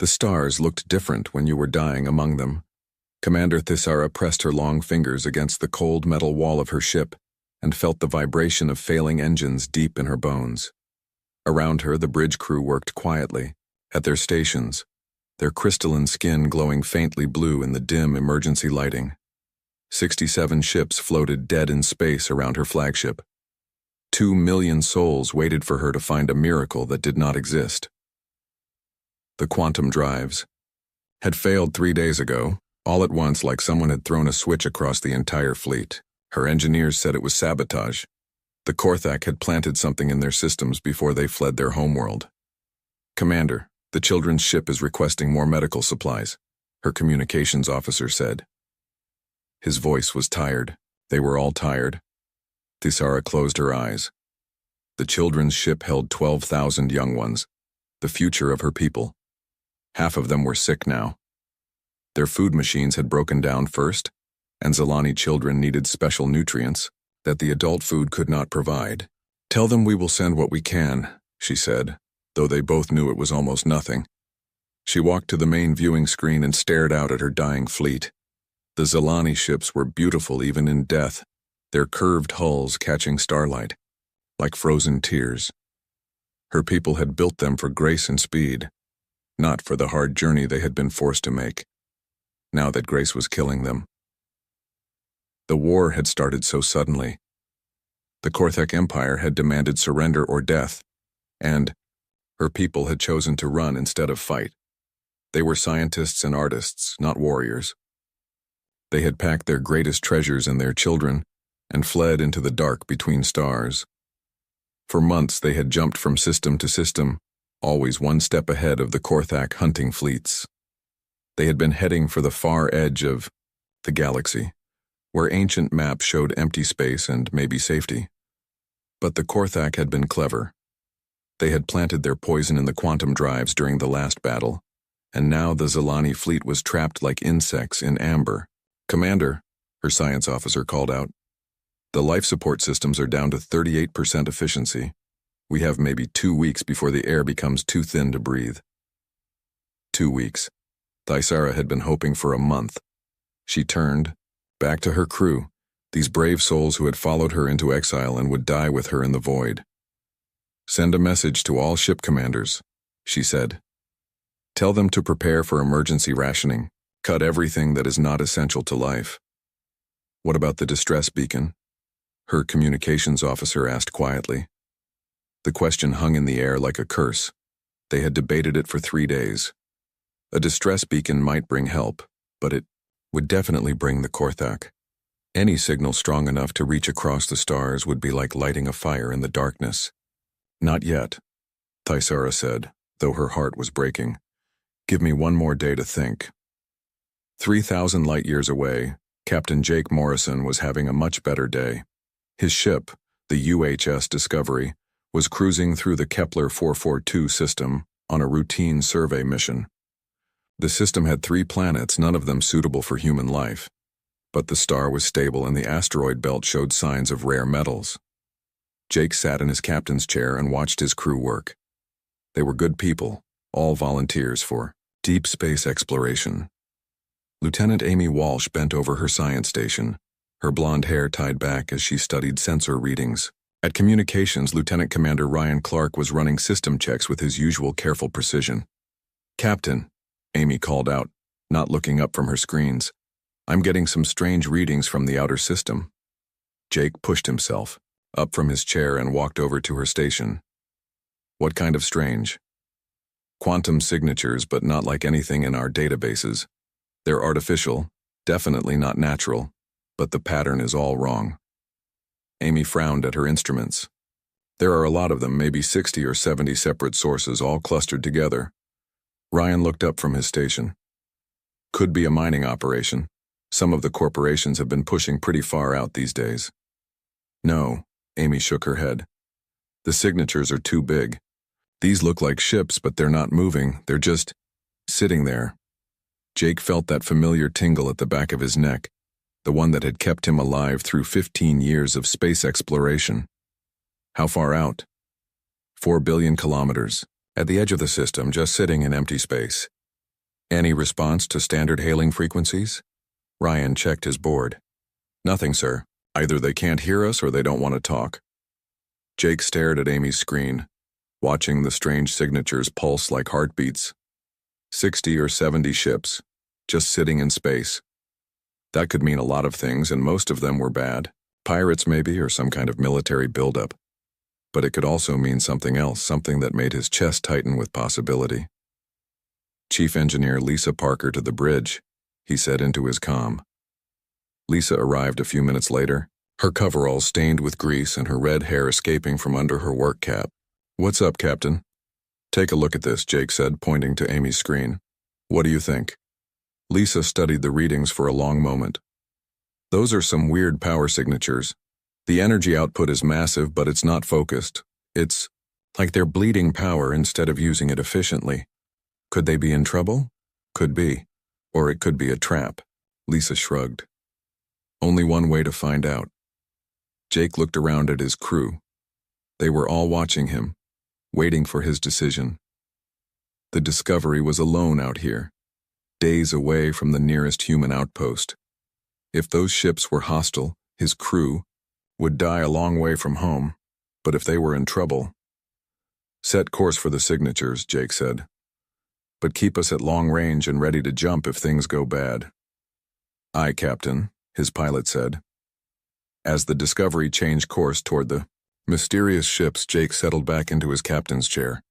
The stars looked different when you were dying among them. Commander Thisara pressed her long fingers against the cold metal wall of her ship and felt the vibration of failing engines deep in her bones. Around her, the bridge crew worked quietly, at their stations, their crystalline skin glowing faintly blue in the dim emergency lighting. 67 ships floated dead in space around her flagship. 2 million souls waited for her to find a miracle that did not exist. The quantum drives had failed 3 days ago, all at once, like someone had thrown a switch across the entire fleet. Her engineers said it was sabotage. The Korthak had planted something in their systems before they fled their homeworld. "Commander, the children's ship is requesting more medical supplies," her communications officer said. His voice was tired. They were all tired. Thisara closed her eyes. The children's ship held 12,000 young ones, the future of her people. Half of them were sick now. Their food machines had broken down first, and Zalani children needed special nutrients that the adult food could not provide. "Tell them we will send what we can," she said, though they both knew it was almost nothing. She walked to the main viewing screen and stared out at her dying fleet. The Zalani ships were beautiful even in death, their curved hulls catching starlight, like frozen tears. Her people had built them for grace and speed, not for the hard journey they had been forced to make, now that grace was killing them. The war had started so suddenly. The Korthak Empire had demanded surrender or death, and her people had chosen to run instead of fight. They were scientists and artists, not warriors. They had packed their greatest treasures and their children and fled into the dark between stars. For months they had jumped from system to system, always one step ahead of the Korthak hunting fleets. They had been heading for the far edge of the galaxy, where ancient maps showed empty space and maybe safety. But the Korthak had been clever. They had planted their poison in the quantum drives during the last battle, and now the Zalani fleet was trapped like insects in amber. "Commander," her science officer called out, "the life support systems are down to 38% efficiency. We have maybe 2 weeks before the air becomes too thin to breathe." 2 weeks. Thisara had been hoping for a month. She turned, back to her crew, these brave souls who had followed her into exile and would die with her in the void. "Send a message to all ship commanders," she said. "Tell them to prepare for emergency rationing. Cut everything that is not essential to life." "What about the distress beacon?" her communications officer asked quietly. The question hung in the air like a curse. They had debated it for 3 days. A distress beacon might bring help, but it would definitely bring the Korthak. Any signal strong enough to reach across the stars would be like lighting a fire in the darkness. "Not yet," Thisara said, though her heart was breaking. "Give me one more day to think." 3,000 light-years away, Captain Jake Morrison was having a much better day. His ship, the UHS Discovery, was cruising through the Kepler 442 system on a routine survey mission. The system had 3 planets, none of them suitable for human life. But the star was stable and the asteroid belt showed signs of rare metals. Jake sat in his captain's chair and watched his crew work. They were good people, all volunteers for deep space exploration. Lieutenant Amy Walsh bent over her science station, her blonde hair tied back as she studied sensor readings. At communications, Lieutenant Commander Ryan Clark was running system checks with his usual careful precision. "Captain," Amy called out, not looking up from her screens, "I'm getting some strange readings from the outer system." Jake pushed himself up from his chair and walked over to her station. "What kind of strange?" "Quantum signatures, but not like anything in our databases. They're artificial, definitely not natural, but the pattern is all wrong." Amy frowned at her instruments. "There are a lot of them, maybe 60 or 70 separate sources all clustered together." Ryan looked up from his station. "Could be a mining operation. Some of the corporations have been pushing pretty far out these days." "No," Amy shook her head. "The signatures are too big. These look like ships, but they're not moving, they're just sitting there." Jake felt that familiar tingle at the back of his neck, the one that had kept him alive through 15 years of space exploration. "How far out?" 4 billion kilometers. At the edge of the system, just sitting in empty space. Any response to standard hailing frequencies? Ryan checked his board. Nothing, sir. Either they can't hear us or they don't want to talk. Jake stared at Amy's screen, watching the strange signatures pulse like heartbeats. 60 or 70 ships, just sitting in space. That could mean a lot of things, and most of them were bad. Pirates maybe, or some kind of military buildup. But it could also mean something else, something that made his chest tighten with possibility. Chief Engineer Lisa Parker to the bridge, he said into his comm. Lisa arrived a few minutes later, her coveralls stained with grease and her red hair escaping from under her work cap. "What's up, Captain?" "Take a look at this," Jake said, pointing to Amy's screen. "What do you think?" Lisa studied the readings for a long moment. "Those are some weird power signatures. The energy output is massive, but it's not focused. It's like they're bleeding power instead of using it efficiently. Could they be in trouble? Could be. Or it could be a trap." Lisa shrugged. "Only one way to find out." Jake looked around at his crew. They were all watching him, waiting for his decision. The Discovery was alone out here, days away from the nearest human outpost. If those ships were hostile, his crew would die a long way from home. But if they were in trouble... "Set course for the signatures," Jake said. "But keep us at long range and ready to jump if things go bad." "Aye, Captain," his pilot said. As the Discovery changed course toward the mysterious ships, Jake settled back into his captain's chair.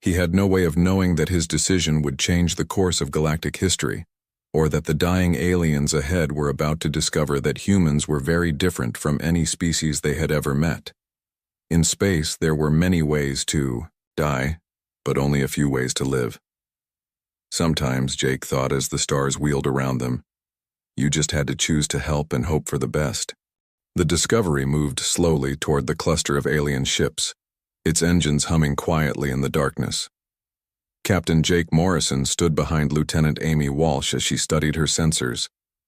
He had no way of knowing that his decision would change the course of galactic history, or that the dying aliens ahead were about to discover that humans were very different from any species they had ever met. In space, there were many ways to die, but only a few ways to live. Sometimes, Jake thought as the stars wheeled around them, you just had to choose to help and hope for the best. The Discovery moved slowly toward the cluster of alien ships, its engines humming quietly in the darkness. Captain Jake Morrison stood behind Lieutenant Amy Walsh as she studied her sensors,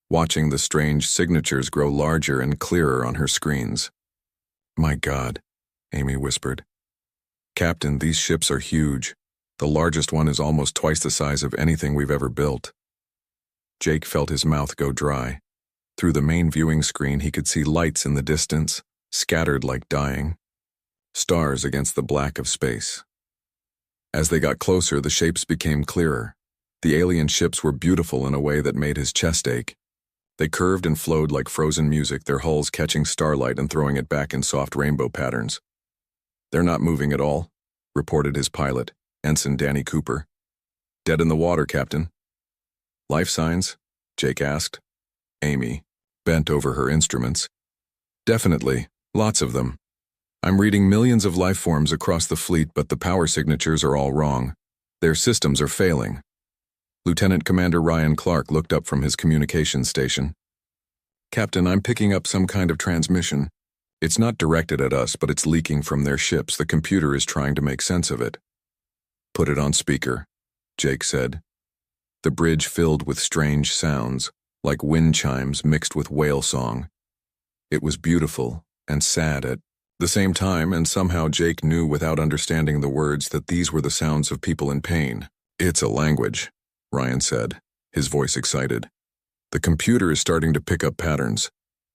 watching the strange signatures grow larger and clearer on her screens. "My God," Amy whispered. "Captain, these ships are huge. The largest one is almost twice the size of anything we've ever built." Jake felt his mouth go dry. Through the main viewing screen, he could see lights in the distance, scattered like dying stars against the black of space. As they got closer, the shapes became clearer. The alien ships were beautiful in a way that made his chest ache. They curved and flowed like frozen music, their hulls catching starlight and throwing it back in soft rainbow patterns. "They're not moving at all," reported his pilot, Ensign Danny Cooper. "Dead in the water, Captain." "Life signs?" Jake asked. Amy bent over her instruments. "Definitely, lots of them. I'm reading millions of life forms across the fleet, but the power signatures are all wrong. Their systems are failing." Lieutenant Commander Ryan Clark looked up from his communications station. "Captain, I'm picking up some kind of transmission. It's not directed at us, but it's leaking from their ships. The computer is trying to make sense of it." "Put it on speaker," Jake said. The bridge filled with strange sounds, like wind chimes mixed with whale song. It was beautiful and sad at the same time, and somehow Jake knew without understanding the words that these were the sounds of people in pain. "It's a language," Ryan said, his voice excited. "The computer is starting to pick up patterns.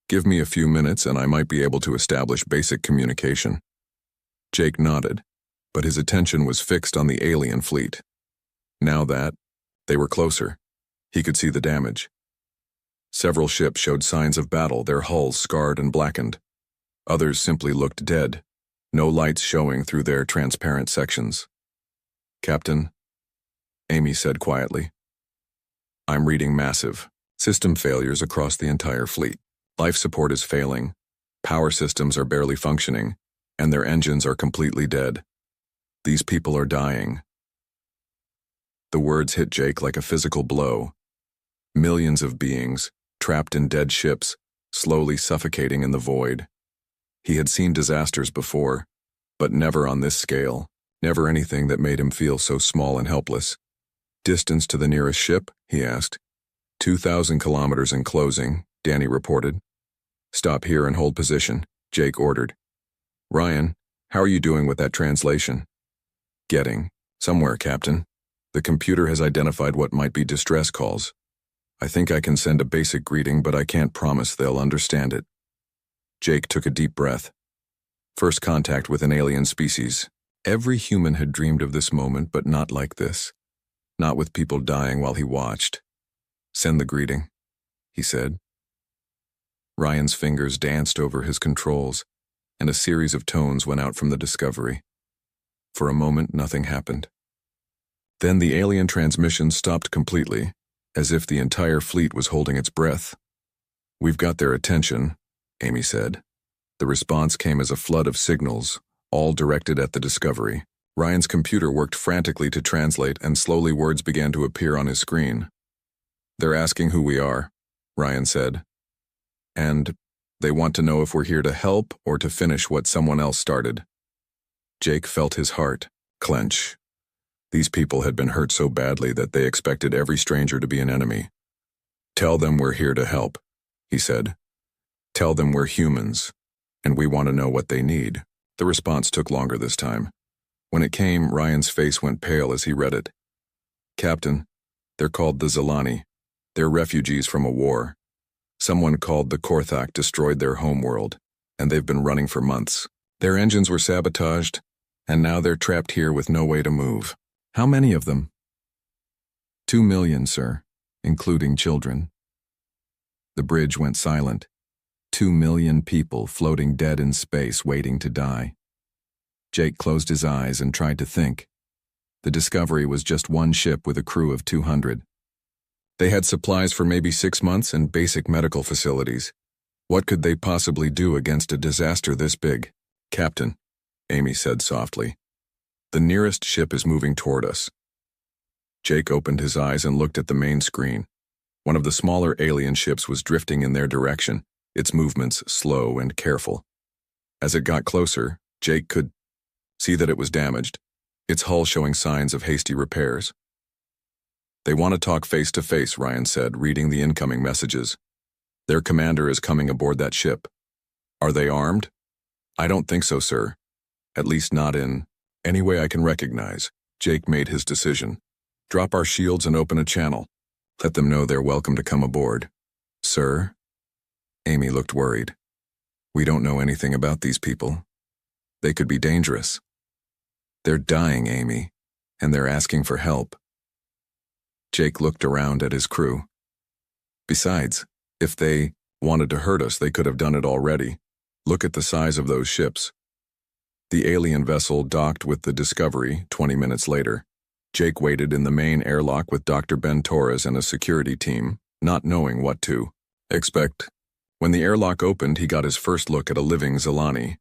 Give me a few minutes and I might be able to establish basic communication." Jake nodded, but his attention was fixed on the alien fleet. Now that they were closer, he could see the damage. Several ships showed signs of battle, their hulls scarred and blackened. Others simply looked dead, no lights showing through their transparent sections. "Captain," Amy said quietly, "I'm reading massive system failures across the entire fleet. Life support is failing, power systems are barely functioning, and their engines are completely dead. These people are dying." The words hit Jake like a physical blow. Millions of beings, trapped in dead ships, slowly suffocating in the void. He had seen disasters before, but never on this scale, never anything that made him feel so small and helpless. "Distance to the nearest ship?" he asked. 2,000 kilometers in closing, Danny reported. "Stop here and hold position," Jake ordered. "Ryan, how are you doing with that translation?" "Getting somewhere, Captain." The computer has identified what might be distress calls. I think I can send a basic greeting, but I can't promise they'll understand it. Jake took a deep breath. First contact with an alien species. Every human had dreamed of this moment, but not like this. Not with people dying while he watched. Send the greeting, he said. Ryan's fingers danced over his controls, and a series of tones went out from the Discovery. For a moment, nothing happened. Then the alien transmission stopped completely, as if the entire fleet was holding its breath. We've got their attention, Amy said. The response came as a flood of signals, all directed at the Discovery. Ryan's computer worked frantically to translate, and slowly words began to appear on his screen. They're asking who we are, Ryan said. And they want to know if we're here to help or to finish what someone else started. Jake felt his heart clench. These people had been hurt so badly that they expected every stranger to be an enemy. Tell them we're here to help, he said. Tell them we're humans, and we want to know what they need. The response took longer this time. When it came, Ryan's face went pale as he read it. Captain, they're called the Zilani. They're refugees from a war. Someone called the Korthak destroyed their homeworld, and they've been running for months. Their engines were sabotaged, and now they're trapped here with no way to move. How many of them? 2 million, sir, including children. The bridge went silent. 2 million people floating dead in space waiting to die. Jake closed his eyes and tried to think. The Discovery was just one ship with a crew of 200. They had supplies for maybe 6 months and basic medical facilities. What could they possibly do against a disaster this big? Captain, Amy said softly. The nearest ship is moving toward us. Jake opened his eyes and looked at the main screen. One of the smaller alien ships was drifting in their direction, its movements slow and careful. As it got closer, Jake could see that it was damaged, its hull showing signs of hasty repairs. They want to talk face to face, Ryan said, reading the incoming messages. Their commander is coming aboard that ship. Are they armed? I don't think so, sir. At least not in any way I can recognize. Jake made his decision. Drop our shields and open a channel. Let them know they're welcome to come aboard. Sir? Amy looked worried. We don't know anything about these people. They could be dangerous. They're dying, Amy, and they're asking for help. Jake looked around at his crew. Besides, if they wanted to hurt us, they could have done it already. Look at the size of those ships. The alien vessel docked with the Discovery 20 minutes later. Jake waited in the main airlock with Dr. Ben Torres and a security team, not knowing what to expect. When the airlock opened, he got his first look at a living Zilani.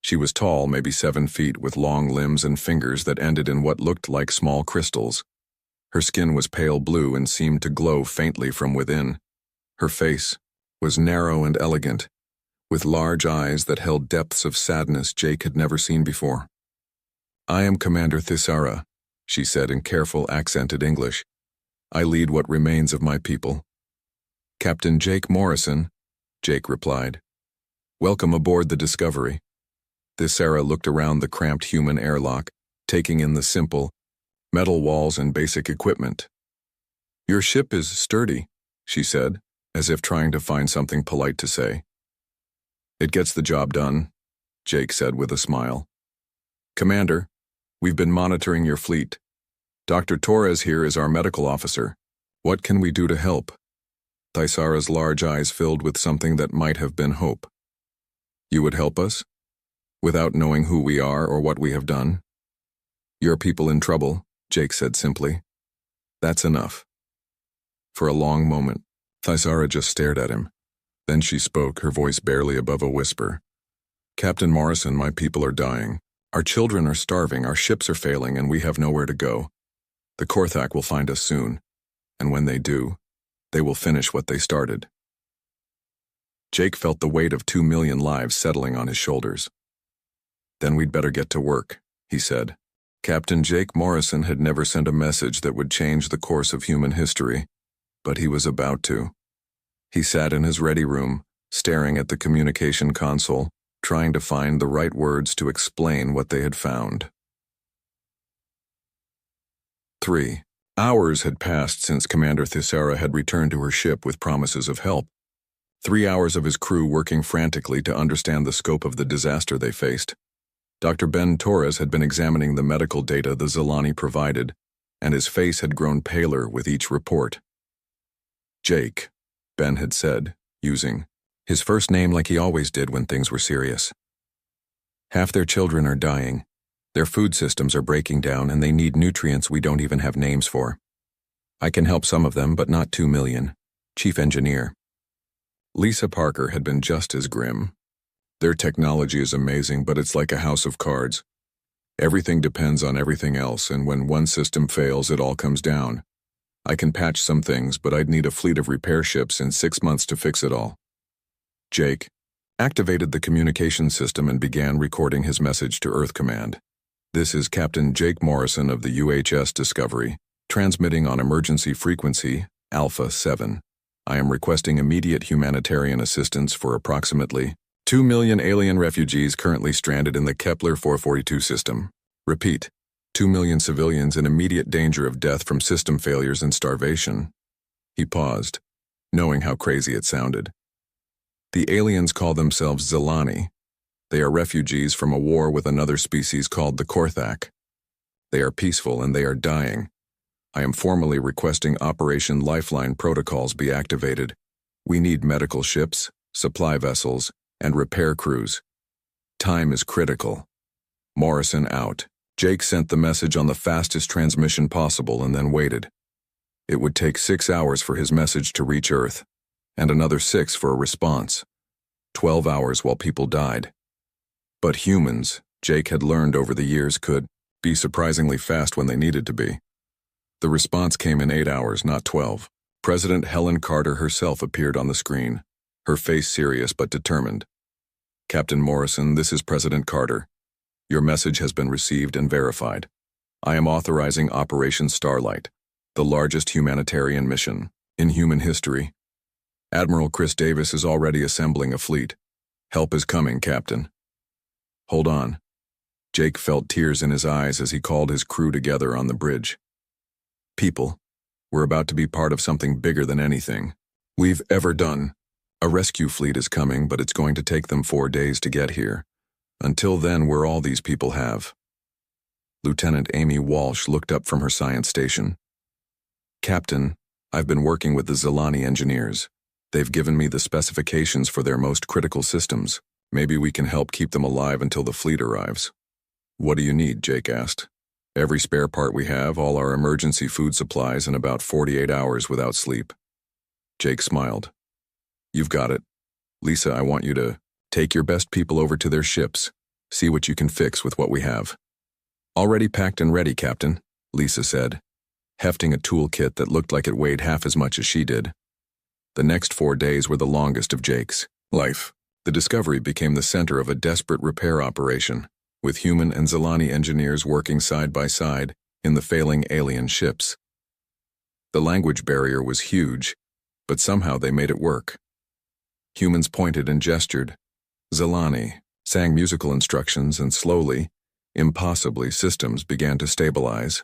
She was tall, maybe 7 feet, with long limbs and fingers that ended in what looked like small crystals. Her skin was pale blue and seemed to glow faintly from within. Her face was narrow and elegant, with large eyes that held depths of sadness Jake had never seen before. I am Commander Thisara, she said in careful, accented English. I lead what remains of my people. Captain Jake Morrison, Jake replied. Welcome aboard the Discovery. Thisara looked around the cramped human airlock, taking in the simple metal walls and basic equipment. Your ship is sturdy, she said, as if trying to find something polite to say. It gets the job done, Jake said with a smile. Commander, we've been monitoring your fleet. Dr. Torres here is our medical officer. What can we do to help? Thisara's large eyes filled with something that might have been hope. You would help us? Without knowing who we are or what we have done? Your people in trouble, Jake said simply. That's enough. For a long moment, Thisara just stared at him. Then she spoke, her voice barely above a whisper. Captain Morrison, my people are dying. Our children are starving, our ships are failing, and we have nowhere to go. The Korthak will find us soon, and when they do, they will finish what they started. Jake felt the weight of 2 million lives settling on his shoulders. Then we'd better get to work, he said. Captain Jake Morrison had never sent a message that would change the course of human history, but he was about to. He sat in his ready room, staring at the communication console, trying to find the right words to explain what they had found. 3. Hours had passed since Commander Thisara had returned to her ship with promises of help. 3 hours of his crew working frantically to understand the scope of the disaster they faced. Dr. Ben Torres had been examining the medical data the Zilani provided, and his face had grown paler with each report. Jake, Ben had said, using his first name like he always did when things were serious. Half their children are dying. Their food systems are breaking down and they need nutrients we don't even have names for. I can help some of them, but not 2 million. Chief Engineer. Lisa Parker had been just as grim. Their technology is amazing, but it's like a house of cards. Everything depends on everything else, and when one system fails, it all comes down. I can patch some things, but I'd need a fleet of repair ships in 6 months to fix it all. Jake activated the communication system and began recording his message to Earth Command. This is Captain Jake Morrison of the UHS Discovery, transmitting on emergency frequency, Alpha 7. I am requesting immediate humanitarian assistance for approximately 2 million alien refugees currently stranded in the Kepler 442 system. Repeat, 2 million civilians in immediate danger of death from system failures and starvation. He paused, knowing how crazy it sounded. The aliens call themselves Zilani. They are refugees from a war with another species called the Korthak. They are peaceful and they are dying. I am formally requesting Operation Lifeline protocols be activated. We need medical ships, supply vessels, and repair crews. Time is critical. Morrison out. Jake sent the message on the fastest transmission possible and then waited. It would take 6 hours for his message to reach Earth, and another 6 for a response. 12 hours while people died. But humans, Jake had learned over the years, could be surprisingly fast when they needed to be. The response came in 8 hours, not 12. President Helen Carter herself appeared on the screen, her face serious but determined. Captain Morrison, this is President Carter. Your message has been received and verified. I am authorizing Operation Starlight, the largest humanitarian mission in human history. Admiral Chris Davis is already assembling a fleet. Help is coming, Captain. Hold on. Jake felt tears in his eyes as he called his crew together on the bridge. People, we're about to be part of something bigger than anything we've ever done. A rescue fleet is coming, but it's going to take them 4 days to get here. Until then, we're all these people have. Lieutenant Amy Walsh looked up from her science station. Captain, I've been working with the Zilani engineers. They've given me the specifications for their most critical systems. Maybe we can help keep them alive until the fleet arrives. What do you need? Jake asked. Every spare part we have, all our emergency food supplies, and about 48 hours without sleep. Jake smiled. You've got it. Lisa, I want you to take your best people over to their ships. See what you can fix with what we have. Already packed and ready, Captain, Lisa said, hefting a toolkit that looked like it weighed half as much as she did. The next 4 days were the longest of Jake's life. The Discovery became the center of a desperate repair operation, with human and Zilani engineers working side by side in the failing alien ships. The language barrier was huge, but somehow they made it work. Humans pointed and gestured. Zilani sang musical instructions, and slowly, impossibly, systems began to stabilize.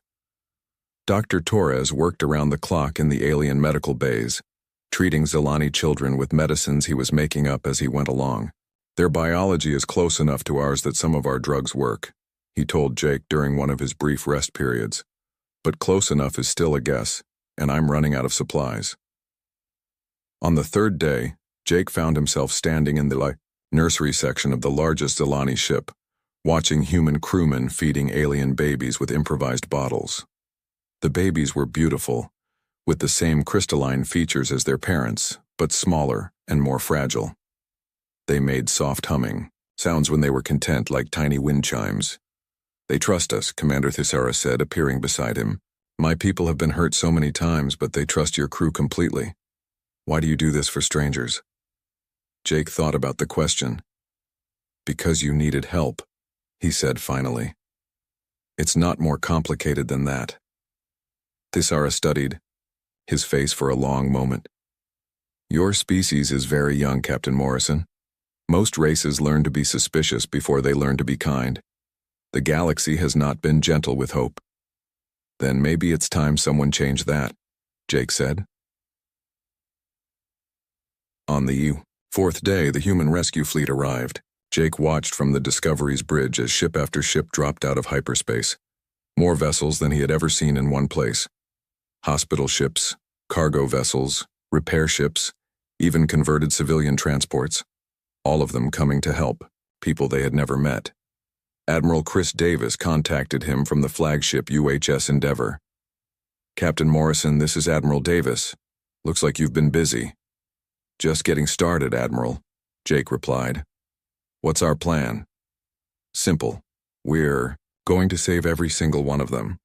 Dr. Torres worked around the clock in the alien medical bays, treating Zilani children with medicines he was making up as he went along. Their biology is close enough to ours that some of our drugs work, he told Jake during one of his brief rest periods. But close enough is still a guess, and I'm running out of supplies. On the 3rd day, Jake found himself standing in the nursery section of the largest Zilani ship, watching human crewmen feeding alien babies with improvised bottles. The babies were beautiful, with the same crystalline features as their parents, but smaller and more fragile. They made soft humming sounds when they were content, like tiny wind chimes. They trust us, Commander Thisara said, appearing beside him. My people have been hurt so many times, but they trust your crew completely. Why do you do this for strangers? Jake thought about the question. Because you needed help, he said finally. It's not more complicated than that. Thisara studied his face for a long moment. Your species is very young, Captain Morrison. Most races learn to be suspicious before they learn to be kind. The galaxy has not been gentle with hope. Then maybe it's time someone changed that, Jake said. On the fourth day, the human rescue fleet arrived. Jake watched from the Discovery's bridge as ship after ship dropped out of hyperspace. More vessels than he had ever seen in one place. Hospital ships, cargo vessels, repair ships, even converted civilian transports. All of them coming to help, people they had never met. Admiral Chris Davis contacted him from the flagship UHS Endeavour. "Captain Morrison, this is Admiral Davis. Looks like you've been busy." "Just getting started, Admiral," Jake replied. "What's our plan?" "Simple. We're going to save every single one of them."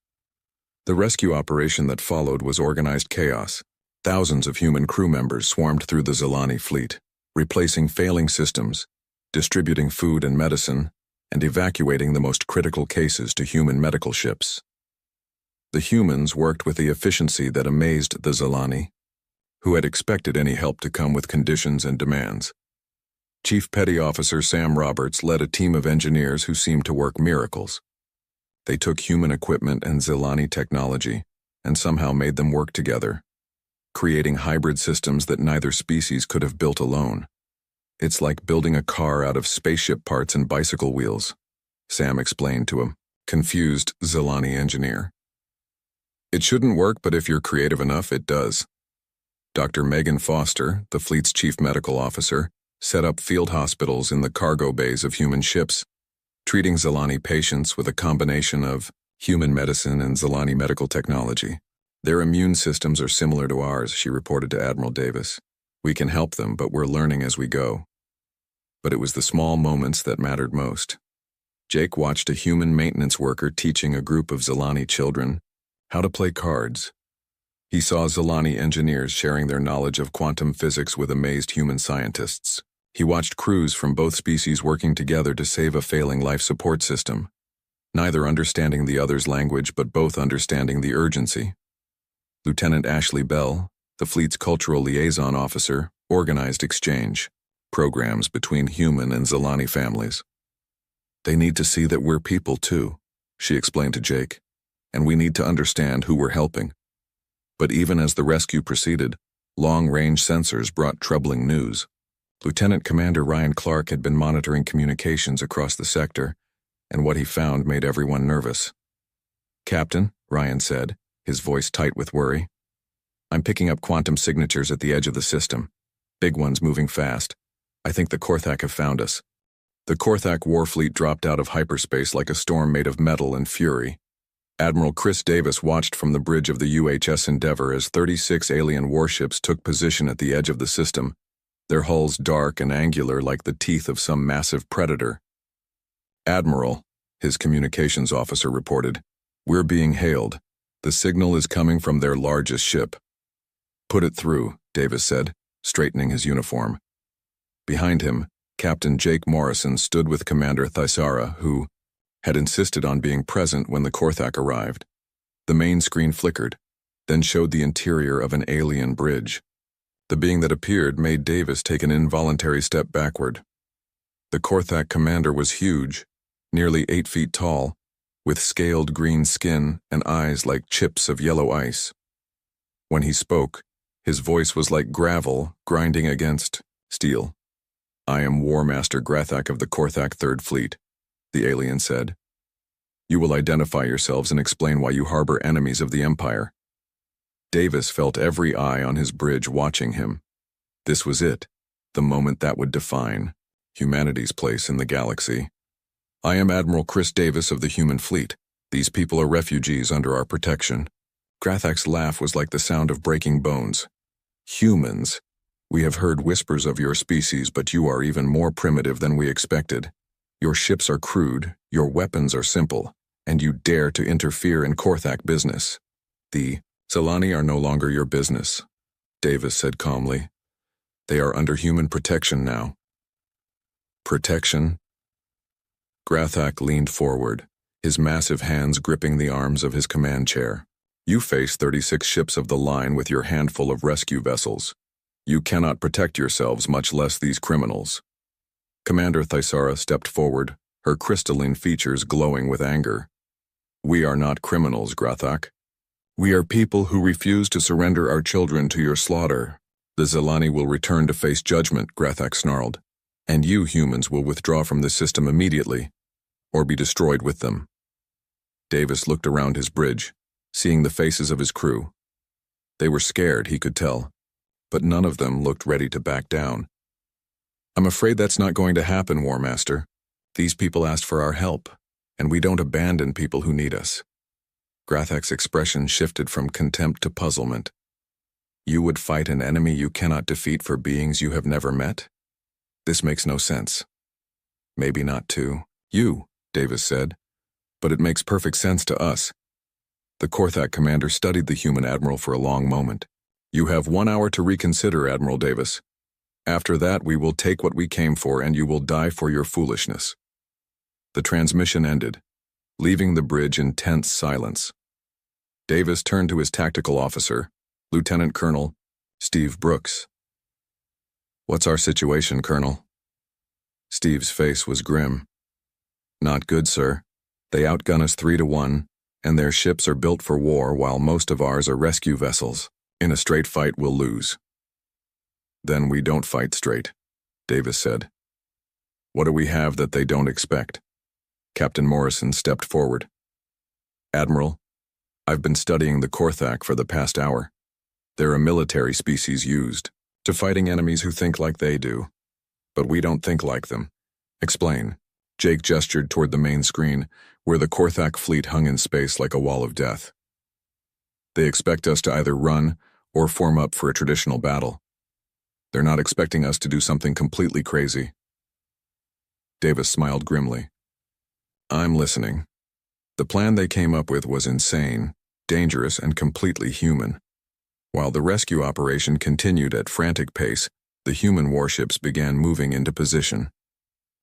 The rescue operation that followed was organized chaos. Thousands of human crew members swarmed through the Zilani fleet, replacing failing systems, distributing food and medicine, and evacuating the most critical cases to human medical ships. The humans worked with the efficiency that amazed the Zilani, who had expected any help to come with conditions and demands. Chief Petty Officer Sam Roberts led a team of engineers who seemed to work miracles. They took human equipment and Zilani technology and somehow made them work together, creating hybrid systems that neither species could have built alone. "It's like building a car out of spaceship parts and bicycle wheels," Sam explained to a confused Zilani engineer. "It shouldn't work, but if you're creative enough, it does." Dr. Megan Foster, the fleet's chief medical officer, set up field hospitals in the cargo bays of human ships, treating Zilani patients with a combination of human medicine and Zilani medical technology. "Their immune systems are similar to ours," she reported to Admiral Davis. "We can help them, but we're learning as we go." But it was the small moments that mattered most. Jake watched a human maintenance worker teaching a group of Zilani children how to play cards. He saw Zilani engineers sharing their knowledge of quantum physics with amazed human scientists. He watched crews from both species working together to save a failing life support system, neither understanding the other's language but both understanding the urgency. Lieutenant Ashley Bell, the fleet's cultural liaison officer, organized exchange programs between human and Zilani families. "They need to see that we're people too," she explained to Jake, "and we need to understand who we're helping." But even as the rescue proceeded, long-range sensors brought troubling news. Lieutenant Commander Ryan Clark had been monitoring communications across the sector, and what he found made everyone nervous. "Captain," Ryan said, his voice tight with worry, "I'm picking up quantum signatures at the edge of the system. Big ones moving fast. I think the Korthak have found us." The Korthak warfleet dropped out of hyperspace like a storm made of metal and fury. Admiral Chris Davis watched from the bridge of the UHS Endeavour as 36 alien warships took position at the edge of the system, their hulls dark and angular like the teeth of some massive predator. "Admiral," his communications officer reported, "we're being hailed. The signal is coming from their largest ship." "Put it through," Davis said, straightening his uniform. Behind him, Captain Jake Morrison stood with Commander Thisara, who had insisted on being present when the Korthak arrived. The main screen flickered, then showed the interior of an alien bridge. The being that appeared made Davis take an involuntary step backward. The Korthak commander was huge, nearly 8 feet tall, with scaled green skin and eyes like chips of yellow ice. When he spoke, his voice was like gravel grinding against steel. "I am War Master Grathak of the Korthak Third Fleet," the alien said. "You will identify yourselves and explain why you harbor enemies of the Empire." Davis felt every eye on his bridge watching him. This was it, the moment that would define humanity's place in the galaxy. "I am Admiral Chris Davis of the human fleet. These people are refugees under our protection." Grathak's laugh was like the sound of breaking bones. "Humans, we have heard whispers of your species, but you are even more primitive than we expected. Your ships are crude, your weapons are simple, and you dare to interfere in Korthak business. The Zilani are no longer your business," Davis said calmly. "They are under human protection now." "Protection?" Grathak leaned forward, his massive hands gripping the arms of his command chair. "You face 36 ships of the line with your handful of rescue vessels. You cannot protect yourselves, much less these criminals." Commander Thisara stepped forward, her crystalline features glowing with anger. "We are not criminals, Grathak. We are people who refuse to surrender our children to your slaughter. The Zelani will return to face judgment, Grathak snarled. And you humans will withdraw from the system immediately, or be destroyed with them. Davis looked around his bridge, seeing the faces of his crew. They were scared, he could tell, but none of them looked ready to back down. I'm afraid that's not going to happen, War Master. These people asked for our help, and we don't abandon people who need us. Grathak's expression shifted from contempt to puzzlement. You would fight an enemy you cannot defeat for beings you have never met? This makes no sense. Maybe not to you, Davis said, but it makes perfect sense to us. The Korthak commander studied the human admiral for a long moment. You have 1 hour to reconsider, Admiral Davis. After that, we will take what we came for and you will die for your foolishness. The transmission ended, leaving the bridge in tense silence. Davis turned to his tactical officer, Lieutenant Colonel Steve Brooks. What's our situation, Colonel? Steve's face was grim. Not good, sir. They outgun us 3-1, and their ships are built for war while most of ours are rescue vessels. In a straight fight, we'll lose. Then we don't fight straight, Davis said. What do we have that they don't expect? Captain Morrison stepped forward. Admiral, I've been studying the Korthak for the past hour. They're a military species used to fighting enemies who think like they do. But we don't think like them. Explain. Jake gestured toward the main screen, where the Korthak fleet hung in space like a wall of death. They expect us to either run or form up for a traditional battle. They're not expecting us to do something completely crazy. Davis smiled grimly. I'm listening. The plan they came up with was insane, dangerous, and completely human. While the rescue operation continued at frantic pace, the human warships began moving into position.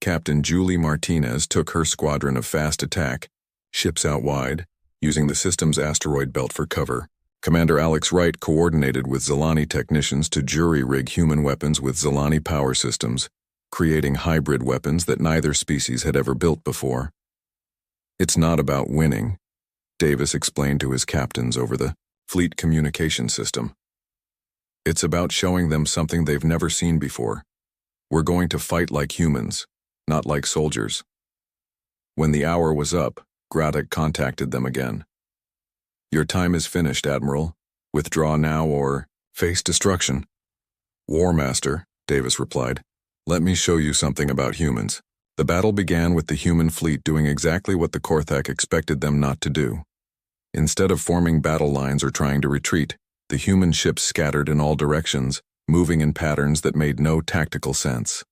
Captain Julie Martinez took her squadron of fast attack, ships out wide, using the system's asteroid belt for cover. Commander Alex Wright coordinated with Zelani technicians to jury-rig human weapons with Zelani power systems, creating hybrid weapons that neither species had ever built before. It's not about winning, Davis explained to his captains over the fleet communication system. It's about showing them something they've never seen before. We're going to fight like humans, not like soldiers. When the hour was up, Grathak contacted them again. Your time is finished, Admiral. Withdraw now or face destruction. War Master, Davis replied. Let me show you something about humans. The battle began with the human fleet doing exactly what the Korthak expected them not to do. Instead of forming battle lines or trying to retreat, the human ships scattered in all directions, moving in patterns that made no tactical sense.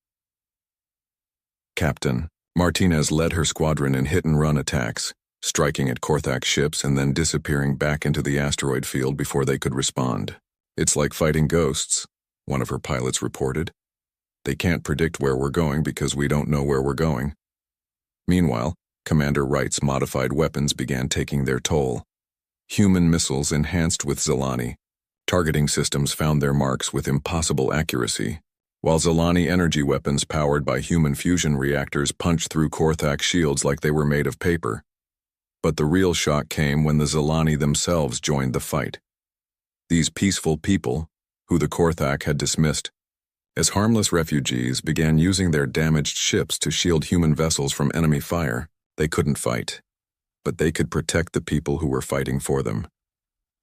Captain Martinez led her squadron in hit-and-run attacks, striking at Korthak ships and then disappearing back into the asteroid field before they could respond. It's like fighting ghosts, one of her pilots reported. They can't predict where we're going because we don't know where we're going. Meanwhile, Commander Wright's modified weapons began taking their toll. Human missiles enhanced with Zelani. Targeting systems found their marks with impossible accuracy, while Zelani energy weapons powered by human fusion reactors punched through Korthak shields like they were made of paper. But the real shock came when the Zelani themselves joined the fight. These peaceful people, who the Korthak had dismissed as harmless refugees, began using their damaged ships to shield human vessels from enemy fire. They couldn't fight, but they could protect the people who were fighting for them.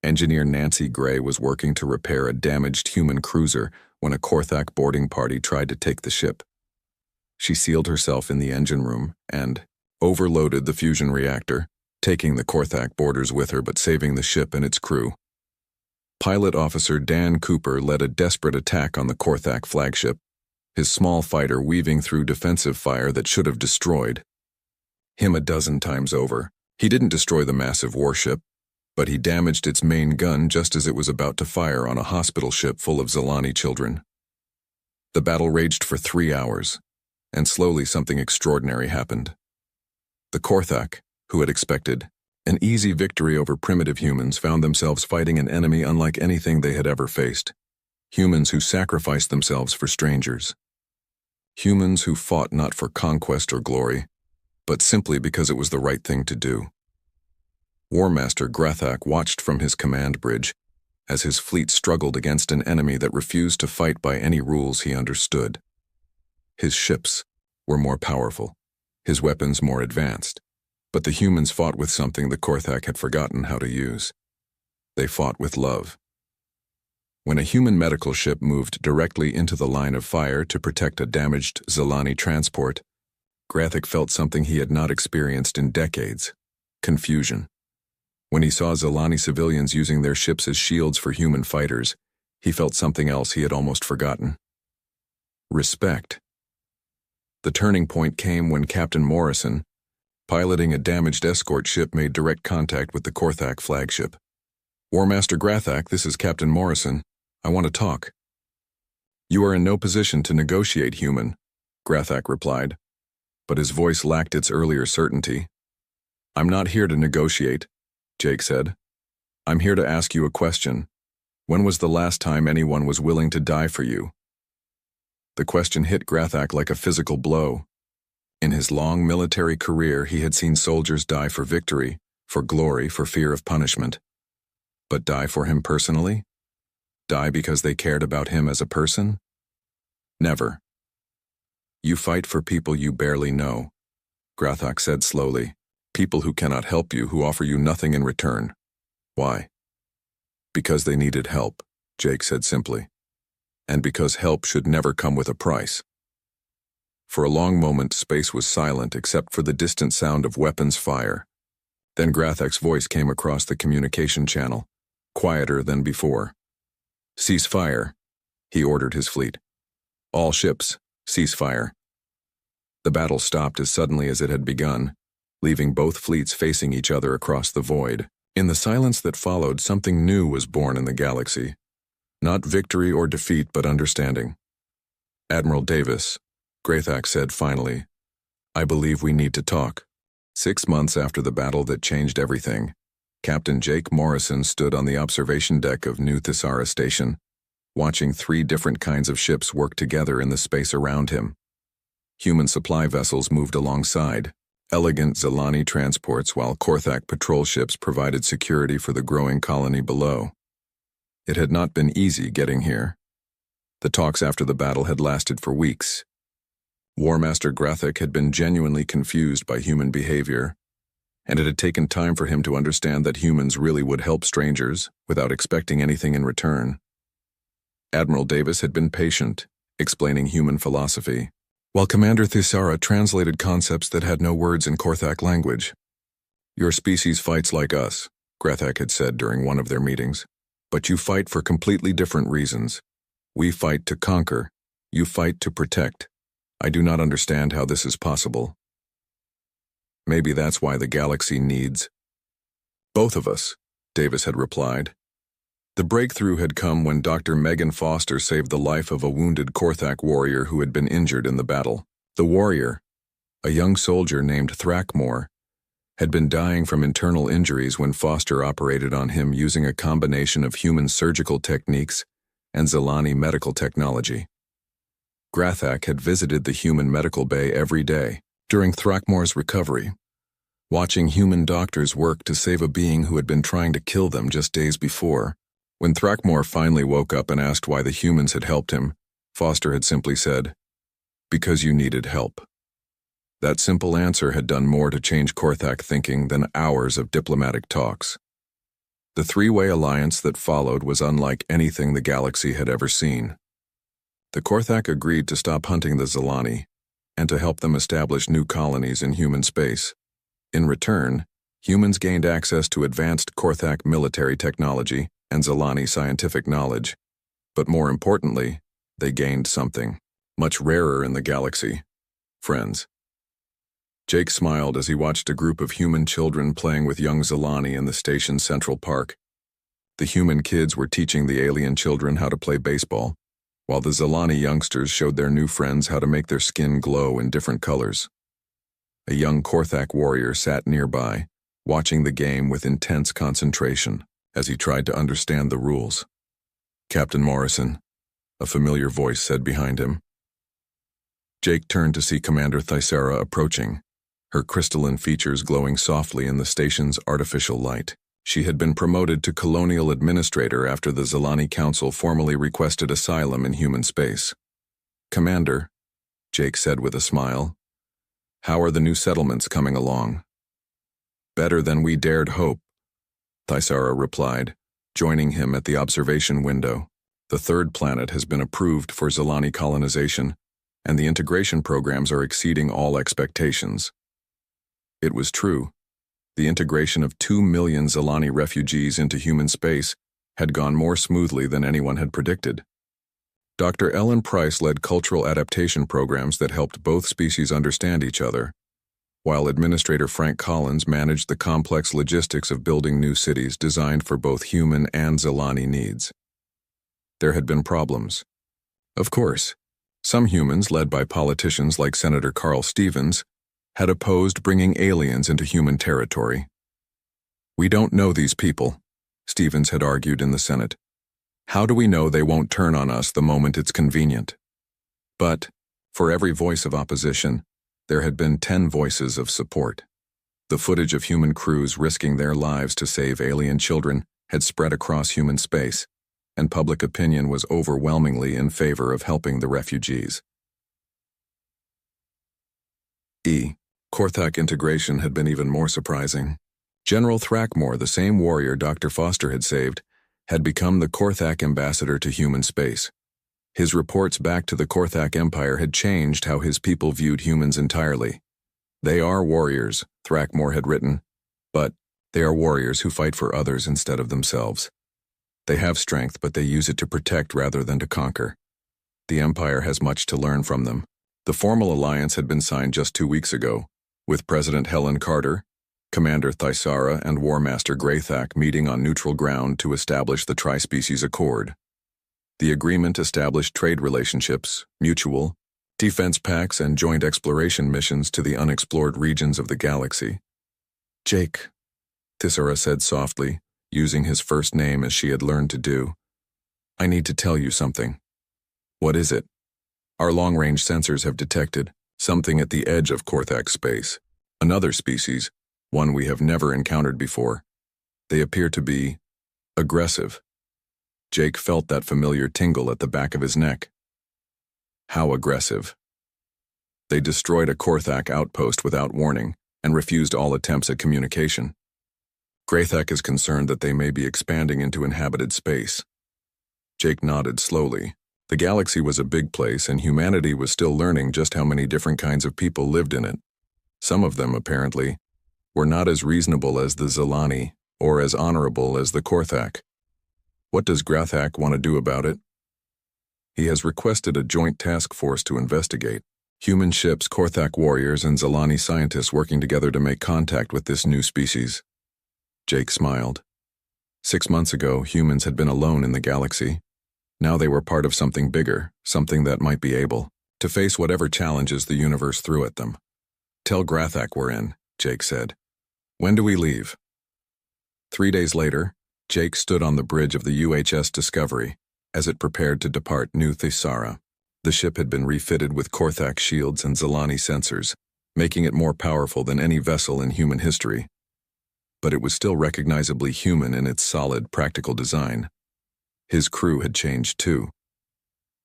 Engineer Nancy Gray was working to repair a damaged human cruiser when a Korthak boarding party tried to take the ship. She sealed herself in the engine room and overloaded the fusion reactor, taking the Korthak boarders with her but saving the ship and its crew. Pilot Officer Dan Cooper led a desperate attack on the Korthak flagship, his small fighter weaving through defensive fire that should have destroyed him a dozen times over. He didn't destroy the massive warship, but he damaged its main gun just as it was about to fire on a hospital ship full of Zelani children. The battle raged for 3 hours, and slowly something extraordinary happened. The Korthak, who had expected an easy victory over primitive humans, found themselves fighting an enemy unlike anything they had ever faced. Humans who sacrificed themselves for strangers. Humans who fought not for conquest or glory, but simply because it was the right thing to do. War Master Grathak watched from his command bridge as his fleet struggled against an enemy that refused to fight by any rules he understood. His ships were more powerful, his weapons more advanced, but the humans fought with something the Korthak had forgotten how to use. They fought with love. When a human medical ship moved directly into the line of fire to protect a damaged Zilani transport, Grathak felt something he had not experienced in decades: confusion. When he saw Zilani civilians using their ships as shields for human fighters, he felt something else he had almost forgotten: respect. The turning point came when Captain Morrison, piloting a damaged escort ship, made direct contact with the Korthak flagship. "War Master Grathak, this is Captain Morrison. I want to talk." "You are in no position to negotiate, human," Grathak replied, but his voice lacked its earlier certainty. "I'm not here to negotiate," Jake said. "I'm here to ask you a question. When was the last time anyone was willing to die for you?" The question hit Grathak like a physical blow. In his long military career, he had seen soldiers die for victory, for glory, for fear of punishment. But die for him personally? Die because they cared about him as a person? Never. "You fight for people you barely know," Grathak said slowly. "People who cannot help you, who offer you nothing in return. Why?" "Because they needed help," Jake said simply. "And because help should never come with a price." For a long moment, space was silent except for the distant sound of weapons fire. Then Grathak's voice came across the communication channel, quieter than before. "Cease fire," he ordered his fleet. "All ships, cease fire." The battle stopped as suddenly as it had begun, leaving both fleets facing each other across the void. In the silence that followed, something new was born in the galaxy. Not victory or defeat, but understanding. "Admiral Davis," Grathak said finally, "I believe we need to talk." 6 months after the battle that changed everything, Captain Jake Morrison stood on the observation deck of New Thisara Station, watching 3 different kinds of ships work together in the space around him. Human supply vessels moved alongside, elegant Zilani transports, while Korthak patrol ships provided security for the growing colony below. It had not been easy getting here. The talks after the battle had lasted for weeks. War Master Grathak had been genuinely confused by human behavior, and it had taken time for him to understand that humans really would help strangers without expecting anything in return. Admiral Davis had been patient, explaining human philosophy, while Commander Thisara translated concepts that had no words in Korthak language. "Your species fights like us," Grathak had said during one of their meetings, "but you fight for completely different reasons. We fight to conquer, you fight to protect. I do not understand how this is possible. Maybe that's why the galaxy needs both of us," Davis had replied. The breakthrough had come when Dr. Megan Foster saved the life of a wounded Korthak warrior who had been injured in the battle. The warrior, a young soldier named Thrakmor, had been dying from internal injuries when Foster operated on him using a combination of human surgical techniques and Zilani medical technology. Grathak had visited the human medical bay every day during Thrakmor's recovery, watching human doctors work to save a being who had been trying to kill them just days before. When Thrakmor finally woke up and asked why the humans had helped him, Foster had simply said, "Because you needed help." That simple answer had done more to change Korthak thinking than hours of diplomatic talks. The 3-way alliance that followed was unlike anything the galaxy had ever seen. The Korthak agreed to stop hunting the Zilani and to help them establish new colonies in human space. In return, humans gained access to advanced Korthak military technology and Zilani scientific knowledge, but more importantly, they gained something much rarer in the galaxy: friends. Jake smiled as he watched a group of human children playing with young Zilani in the station's central park. The human kids were teaching the alien children how to play baseball, while the Zilani youngsters showed their new friends how to make their skin glow in different colors. A young Korthak warrior sat nearby, watching the game with intense concentration as he tried to understand the rules. "Captain Morrison," a familiar voice said behind him. Jake turned to see Commander Thisara approaching, her crystalline features glowing softly in the station's artificial light. She had been promoted to colonial administrator after the Zilani Council formally requested asylum in human space. "Commander," Jake said with a smile, "how are the new settlements coming along?" "Better than we dared hope," Thaisara replied, joining him at the observation window. "The third planet has been approved for Zilani colonization, and the integration programs are exceeding all expectations." It was true. The integration of 2 million Zilani refugees into human space had gone more smoothly than anyone had predicted. Dr. Ellen Price led cultural adaptation programs that helped both species understand each other, while Administrator Frank Collins managed the complex logistics of building new cities designed for both human and Zilani needs. There had been problems. Of course, some humans, led by politicians like Senator Carl Stevens, had opposed bringing aliens into human territory. "We don't know these people," Stevens had argued in the Senate. "How do we know they won't turn on us the moment it's convenient?" But, for every voice of opposition, there had been 10 voices of support. The footage of human crews risking their lives to save alien children had spread across human space, and public opinion was overwhelmingly in favor of helping the refugees. Korthak integration had been even more surprising. General Thrackmore, the same warrior Dr. Foster had saved, had become the Korthak ambassador to human space. His reports back to the Korthak Empire had changed how his people viewed humans entirely. "They are warriors," Thrackmore had written, "but they are warriors who fight for others instead of themselves. They have strength, but they use it to protect rather than to conquer. The Empire has much to learn from them." The formal alliance had been signed just 2 weeks ago, with President Helen Carter, Commander Thaisara, and War Master Greythak meeting on neutral ground to establish the Tri-Species Accord. The agreement established trade relationships, mutual, defense pacts, and joint exploration missions to the unexplored regions of the galaxy. "Jake," Thaisara said softly, using his first name as she had learned to do, "I need to tell you something." "What is it?" "Our long-range sensors have detected something at the edge of Korthak space. Another species, one we have never encountered before. They appear to be aggressive." Jake felt that familiar tingle at the back of his neck. "How aggressive?" "They destroyed a Korthak outpost without warning and refused all attempts at communication. Greythak is concerned that they may be expanding into inhabited space." Jake nodded slowly. The galaxy was a big place, and humanity was still learning just how many different kinds of people lived in it. Some of them, apparently, were not as reasonable as the Zilani or as honorable as the Korthak. "What does Greythak want to do about it?" "He has requested a joint task force to investigate. Human ships, Korthak warriors, and Zilani scientists working together to make contact with this new species." Jake smiled. 6 months ago, humans had been alone in the galaxy. Now they were part of something bigger, something that might be able to face whatever challenges the universe threw at them. "Tell Greythak we're in," Jake said. "When do we leave?" 3 days later, Jake stood on the bridge of the UHS Discovery as it prepared to depart New Thaisara. The ship had been refitted with Korthak shields and Zilani sensors, making it more powerful than any vessel in human history. But it was still recognizably human in its solid, practical design. His crew had changed too.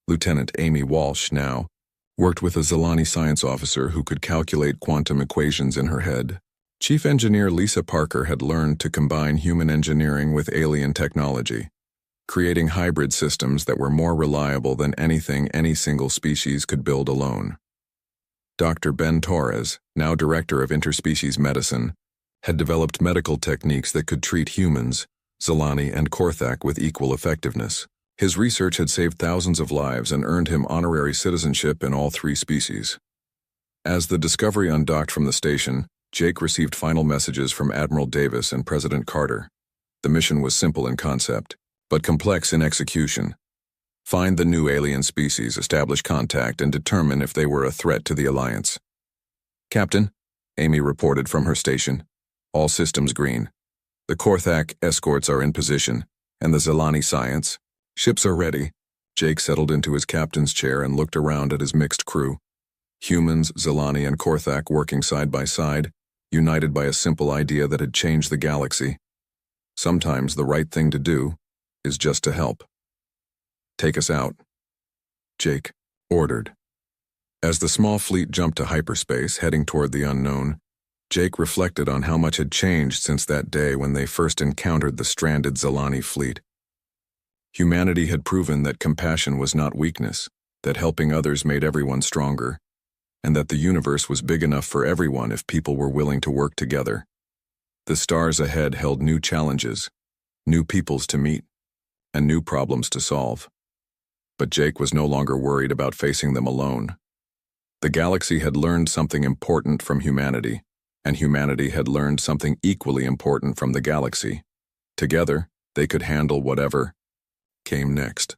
Lieutenant Amy Walsh now worked with a Zilani science officer who could calculate quantum equations in her head. Chief Engineer Lisa Parker had learned to combine human engineering with alien technology, creating hybrid systems that were more reliable than anything any single species could build alone. Dr. Ben Torres, now Director of Interspecies Medicine, had developed medical techniques that could treat humans, Zilani, and Korthak with equal effectiveness. His research had saved thousands of lives and earned him honorary citizenship in all 3 species. As the Discovery undocked from the station, Jake received final messages from Admiral Davis and President Carter. The mission was simple in concept, but complex in execution. Find the new alien species, establish contact, and determine if they were a threat to the Alliance. "Captain," Amy reported from her station, "all systems green. The Korthak escorts are in position, and the Zilani science. Ships are ready." Jake settled into his captain's chair and looked around at his mixed crew. Humans, Zelani, and Korthak working side by side, united by a simple idea that had changed the galaxy. Sometimes the right thing to do is just to help. "Take us out," Jake ordered. As the small fleet jumped to hyperspace, heading toward the unknown, Jake reflected on how much had changed since that day when they first encountered the stranded Zelani fleet. Humanity had proven that compassion was not weakness, that helping others made everyone stronger, and that the universe was big enough for everyone if people were willing to work together. The stars ahead held new challenges, new peoples to meet, and new problems to solve. But Jake was no longer worried about facing them alone. The galaxy had learned something important from humanity, and humanity had learned something equally important from the galaxy. Together, they could handle whatever came next.